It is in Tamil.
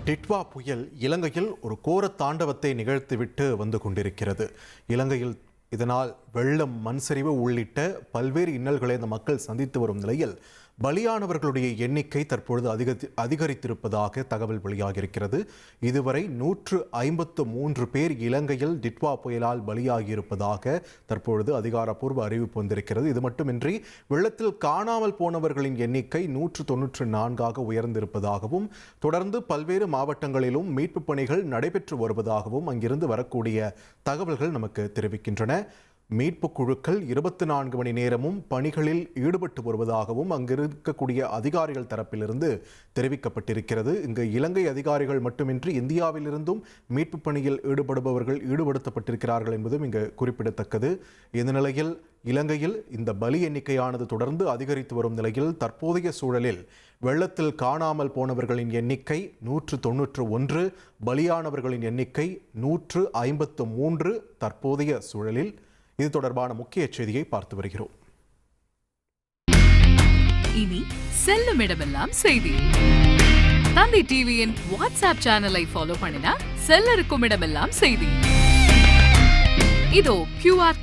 டிட்வா புயல் இலங்கையில் ஒரு கோர தாண்டவத்தை நிகழ்த்திவிட்டு வந்து கொண்டிருக்கிறது. இலங்கையில் இதனால் வெள்ளம், மண் சரிவு உள்ளிட்ட பல்வேறு இன்னல்களை அந்த மக்கள் சந்தித்து வரும் நிலையில் பலியானவர்களுடைய எண்ணிக்கை தற்பொழுது அதிகரித்திருப்பதாக தகவல் வெளியாகியிருக்கிறது. இதுவரை 153 பேர் இலங்கையில் டிட்வா புயலால் பலியாகியிருப்பதாக தற்பொழுது அதிகாரப்பூர்வ அறிவிப்பு வந்திருக்கிறது. இது மட்டுமின்றி வெள்ளத்தில் காணாமல் போனவர்களின் எண்ணிக்கை 194ஆக உயர்ந்திருப்பதாகவும் தொடர்ந்து பல்வேறு மாவட்டங்களிலும் மீட்புப் பணிகள் நடைபெற்று வருவதாகவும் அங்கிருந்து வரக்கூடிய தகவல்கள் நமக்கு தெரிவிக்கின்றன. மீட்புக் குழுக்கள் 24 மணி நேரமும் பணிகளில் ஈடுபட்டு வருவதாகவும் அங்கிருக்கக்கூடிய அதிகாரிகள் தரப்பிலிருந்து தெரிவிக்கப்பட்டிருக்கிறது. இங்கு இலங்கை அதிகாரிகள் மட்டுமின்றி இந்தியாவிலிருந்தும் மீட்புப் பணியில் ஈடுபடுபவர்கள் ஈடுபடுத்தப்பட்டிருக்கிறார்கள் என்பதும் இங்கு குறிப்பிடத்தக்கது. இந்த நிலையில் இலங்கையில் இந்த பலி எண்ணிக்கையானது தொடர்ந்து அதிகரித்து வரும் நிலையில் தற்போதைய சூழலில் வெள்ளத்தில் காணாமல் போனவர்களின் எண்ணிக்கை 191, பலியானவர்களின் எண்ணிக்கை 153 தற்போதைய சூழலில். இது தொடர்பான முக்கிய செய்தியை பார்த்து வருகிறோம். இனி செல்லும் இடமெல்லாம் செய்தி. தந்தி டிவியின் வாட்ஸ்அப் சேனலை ஃபாலோ பண்ணினா செல்ல இருக்கும் இடமெல்லாம் செய்தி. இதோ QR